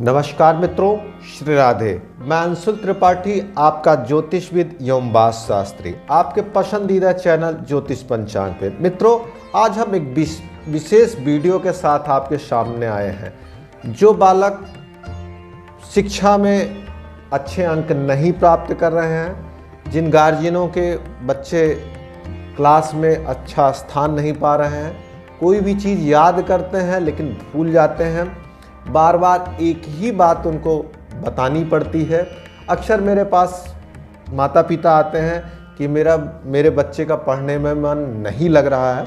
नमस्कार मित्रों, श्री राधे। मैं अंशुल त्रिपाठी, आपका ज्योतिषविद एवं वास्तु शास्त्री, आपके पसंदीदा चैनल ज्योतिष पंचांग पे। मित्रों, आज हम एक विशेष वीडियो के साथ आपके सामने आए हैं। जो बालक शिक्षा में अच्छे अंक नहीं प्राप्त कर रहे हैं, जिन गार्जियनों के बच्चे क्लास में अच्छा स्थान नहीं पा रहे हैं, कोई भी चीज़ याद करते हैं लेकिन भूल जाते हैं, बार बार एक ही बात उनको बतानी पड़ती है। अक्सर मेरे पास माता पिता आते हैं कि मेरे बच्चे का पढ़ने में मन नहीं लग रहा है।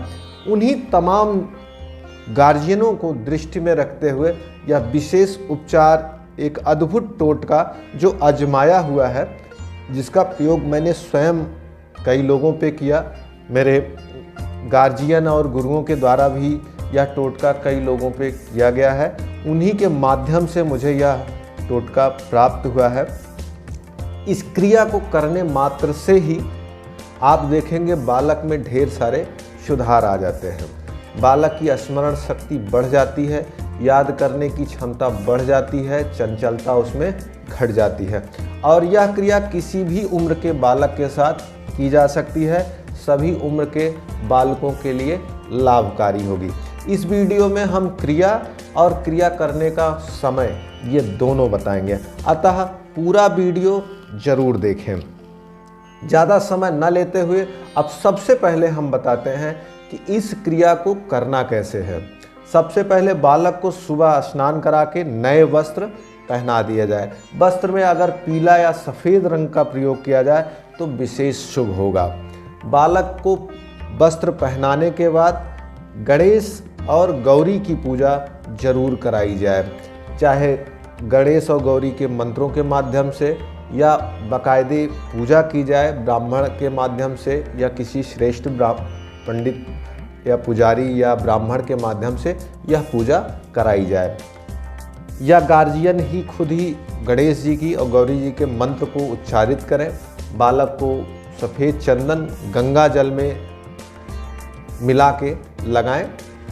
उन्हीं तमाम गार्जियनों को दृष्टि में रखते हुए यह विशेष उपचार, एक अद्भुत टोटका जो आजमाया हुआ है, जिसका प्रयोग मैंने स्वयं कई लोगों पे किया। मेरे गार्जियन और गुरुओं के द्वारा भी यह टोटका कई लोगों पे किया गया है। उन्हीं के माध्यम से मुझे यह टोटका प्राप्त हुआ है। इस क्रिया को करने मात्र से ही आप देखेंगे बालक में ढेर सारे सुधार आ जाते हैं। बालक की स्मरण शक्ति बढ़ जाती है, याद करने की क्षमता बढ़ जाती है, चंचलता उसमें घट जाती है। और यह क्रिया किसी भी उम्र के बालक के साथ की जा सकती है। सभी उम्र के बालकों के लिए लाभकारी होगी। इस वीडियो में हम क्रिया और क्रिया करने का समय ये दोनों बताएंगे, अतः पूरा वीडियो जरूर देखें। ज़्यादा समय न लेते हुए अब सबसे पहले हम बताते हैं कि इस क्रिया को करना कैसे है। सबसे पहले बालक को सुबह स्नान करा के नए वस्त्र पहना दिया जाए। वस्त्र में अगर पीला या सफ़ेद रंग का प्रयोग किया जाए तो विशेष शुभ होगा। बालक को वस्त्र पहनाने के बाद गणेश और गौरी की पूजा जरूर कराई जाए, चाहे गणेश और गौरी के मंत्रों के माध्यम से या बाकायदे पूजा की जाए ब्राह्मण के माध्यम से, या किसी श्रेष्ठ पंडित या पुजारी या ब्राह्मण के माध्यम से यह पूजा कराई जाए, या गार्जियन ही खुद ही गणेश जी की और गौरी जी के मंत्र को उच्चारित करें। बालक को सफ़ेद चंदन गंगा जल में मिला के लगाएं।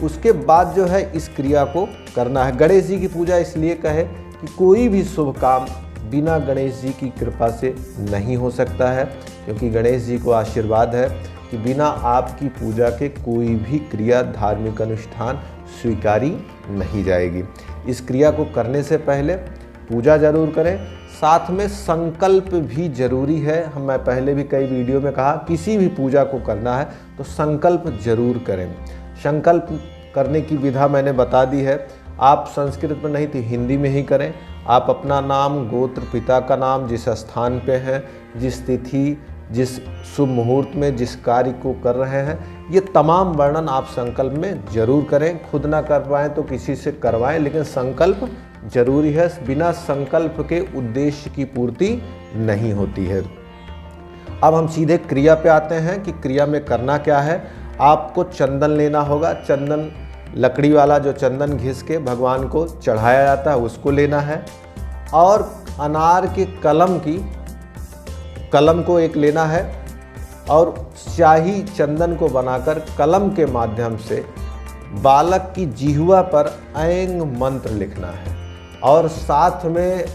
उसके बाद जो है इस क्रिया को करना है। गणेश जी की पूजा इसलिए कहे कि कोई भी शुभ काम बिना गणेश जी की कृपा से नहीं हो सकता है, क्योंकि गणेश जी को आशीर्वाद है कि बिना आपकी पूजा के कोई भी क्रिया, धार्मिक अनुष्ठान स्वीकारी नहीं जाएगी। इस क्रिया को करने से पहले पूजा जरूर करें, साथ में संकल्प भी जरूरी है। मैं पहले भी कई वीडियो में कहा, किसी भी पूजा को करना है तो संकल्प जरूर करें। संकल्प करने की विधा मैंने बता दी है। आप संस्कृत में नहीं तो हिंदी में ही करें। आप अपना नाम, गोत्र, पिता का नाम, जिस स्थान पे हैं, जिस तिथि, जिस शुभ मुहूर्त में जिस कार्य को कर रहे हैं, ये तमाम वर्णन आप संकल्प में जरूर करें। खुद ना कर पाएँ तो किसी से करवाएं, लेकिन संकल्प जरूरी है। बिना संकल्प के उद्देश्य की पूर्ति नहीं होती है। अब हम सीधे क्रिया पे आते हैं कि क्रिया में करना क्या है। आपको चंदन लेना होगा। चंदन, लकड़ी वाला जो चंदन घिस के भगवान को चढ़ाया जाता है, उसको लेना है। और अनार के कलम को एक लेना है, और स्याही चंदन को बनाकर कलम के माध्यम से बालक की जिह्वा पर ऐंग मंत्र लिखना है, और साथ में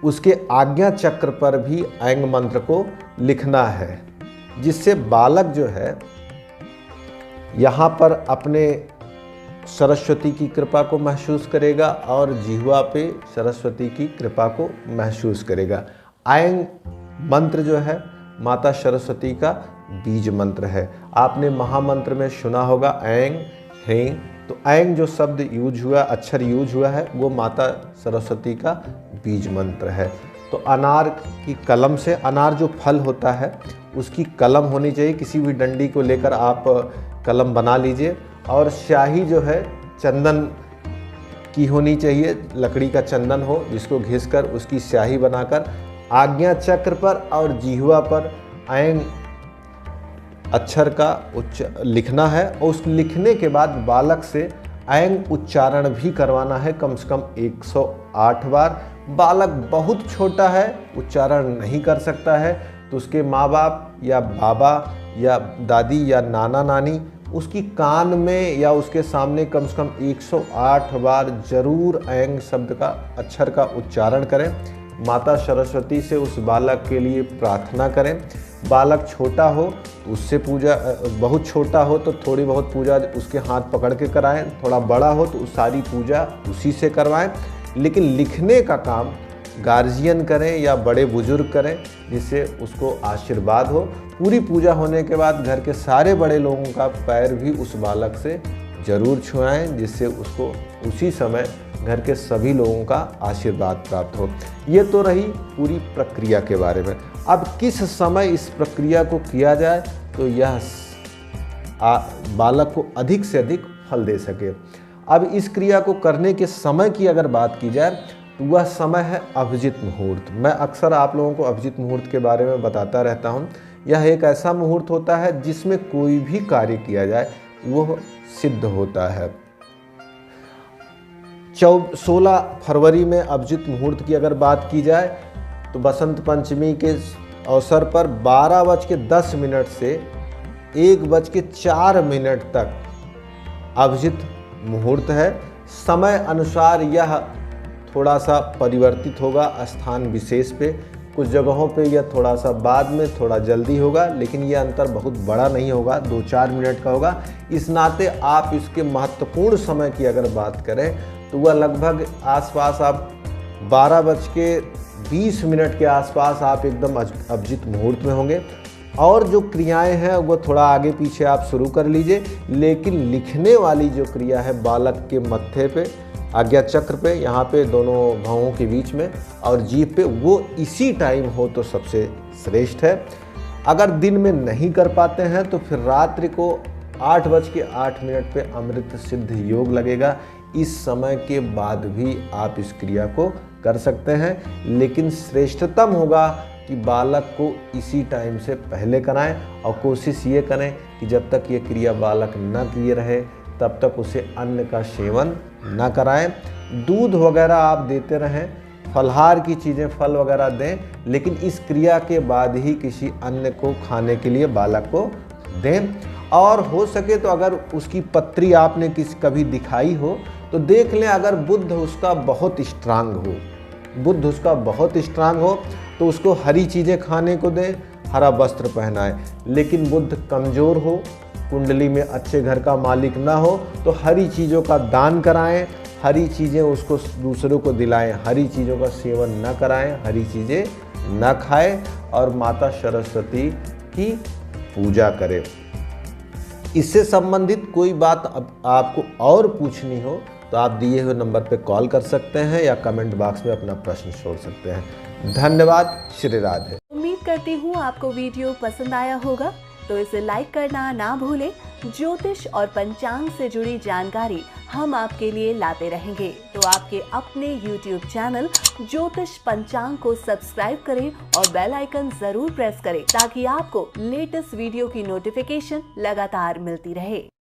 उसके आज्ञा चक्र पर भी ऐंग मंत्र को लिखना है, जिससे बालक जो है यहाँ पर अपने सरस्वती की कृपा को महसूस करेगा और जिह्वा पे सरस्वती की कृपा को महसूस करेगा। ऐंग मंत्र जो है माता सरस्वती का बीज मंत्र है। आपने महामंत्र में सुना होगा ऐंग ह्रीं, तो ऐंग जो शब्द यूज हुआ, अक्षर यूज हुआ है, वो माता सरस्वती का बीज मंत्र है। तो अनार की कलम से, अनार जो फल होता है उसकी कलम होनी चाहिए। किसी भी डंडी को लेकर आप कलम बना लीजिए, और स्याही जो है चंदन की होनी चाहिए, लकड़ी का चंदन हो जिसको घिसकर उसकी स्याही बनाकर आज्ञा चक्र पर और जिह्वा पर ऐंग अक्षर का लिखना है। और उस लिखने के बाद बालक से ऐंग उच्चारण भी करवाना है, कम से कम 108 बार। बालक बहुत छोटा है, उच्चारण नहीं कर सकता है, तो उसके माँ बाप या बाबा या दादी या नाना नानी उसकी कान में या उसके सामने कम से कम 108 बार जरूर ऐंग शब्द का अक्षर का उच्चारण करें। माता सरस्वती से उस बालक के लिए प्रार्थना करें। बालक छोटा हो तो उससे पूजा, बहुत छोटा हो तो थोड़ी बहुत पूजा उसके हाथ पकड़ के कराएं, थोड़ा बड़ा हो तो सारी पूजा उसी से करवाएं। लेकिन लिखने का काम गार्जियन करें या बड़े बुजुर्ग करें, जिससे उसको आशीर्वाद हो। पूरी पूजा होने के बाद घर के सारे बड़े लोगों का पैर भी उस बालक से जरूर छुआएं, जिससे उसको उसी समय घर के सभी लोगों का आशीर्वाद प्राप्त हो। ये तो रही पूरी प्रक्रिया के बारे में। अब किस समय इस प्रक्रिया को किया जाए तो यह बालक को अधिक से अधिक फल दे सके। अब इस क्रिया को करने के समय की अगर बात की जाए तो वह समय है अभिजित मुहूर्त। मैं अक्सर आप लोगों को अभिजित मुहूर्त के बारे में बताता रहता हूँ। यह एक ऐसा मुहूर्त होता है जिसमें कोई भी कार्य किया जाए वह सिद्ध होता है। 16 फरवरी में अभिजित मुहूर्त की अगर बात की जाए तो बसंत पंचमी के अवसर पर 12:10 से 1:04 तक अभिजित मुहूर्त है। समय अनुसार यह थोड़ा सा परिवर्तित होगा स्थान विशेष पे। कुछ जगहों पे यह थोड़ा सा बाद में थोड़ा जल्दी होगा, लेकिन यह अंतर बहुत बड़ा नहीं होगा, 2-4 मिनट का होगा। इस नाते आप इसके महत्वपूर्ण समय की अगर बात करें तो वह लगभग आसपास आप 12:20 के आसपास आप एकदम अभिजित मुहूर्त में होंगे। और जो क्रियाएं हैं वो थोड़ा आगे पीछे आप शुरू कर लीजिए, लेकिन लिखने वाली जो क्रिया है बालक के मत्थे पे, आज्ञा चक्र पे, यहाँ पे दोनों भौहों के बीच में और जीभ पे, वो इसी टाइम हो तो सबसे श्रेष्ठ है। अगर दिन में नहीं कर पाते हैं तो फिर रात्रि को 8:08 पे अमृत सिद्ध योग लगेगा। इस समय के बाद भी आप इस क्रिया को कर सकते हैं, लेकिन श्रेष्ठतम होगा कि बालक को इसी टाइम से पहले कराएं। और कोशिश ये करें कि जब तक ये क्रिया बालक न किए रहे तब तक उसे अन्न का सेवन न कराएं। दूध वगैरह आप देते रहें, फलहार की चीज़ें फल वगैरह दें, लेकिन इस क्रिया के बाद ही किसी अन्न को खाने के लिए बालक को दें। और हो सके तो अगर उसकी पत्री आपने कभी दिखाई हो तो देख लें, अगर बुद्ध उसका बहुत स्ट्रांग हो तो उसको हरी चीज़ें खाने को दें, हरा वस्त्र पहनाएं। लेकिन बुद्ध कमज़ोर हो, कुंडली में अच्छे घर का मालिक ना हो तो हरी चीज़ों का दान कराएं, हरी चीज़ें उसको दूसरों को दिलाएं, हरी चीज़ों का सेवन न कराएं, हरी चीज़ें न खाएं और माता सरस्वती की पूजा करें। इससे संबंधित कोई बात आपको और पूछनी हो तो आप दिए हुए नंबर पर कॉल कर सकते हैं या कमेंट बॉक्स में अपना प्रश्न छोड़ सकते हैं। धन्यवाद। श्री राधे। उम्मीद करती हूँ आपको वीडियो पसंद आया होगा, तो इसे लाइक करना ना भूलें। ज्योतिष और पंचांग से जुड़ी जानकारी हम आपके लिए लाते रहेंगे, तो आपके अपने YouTube चैनल ज्योतिष पंचांग को सब्सक्राइब करें और बेल आइकन जरूर प्रेस करें, ताकि आपको लेटेस्ट वीडियो की नोटिफिकेशन लगातार मिलती रहे।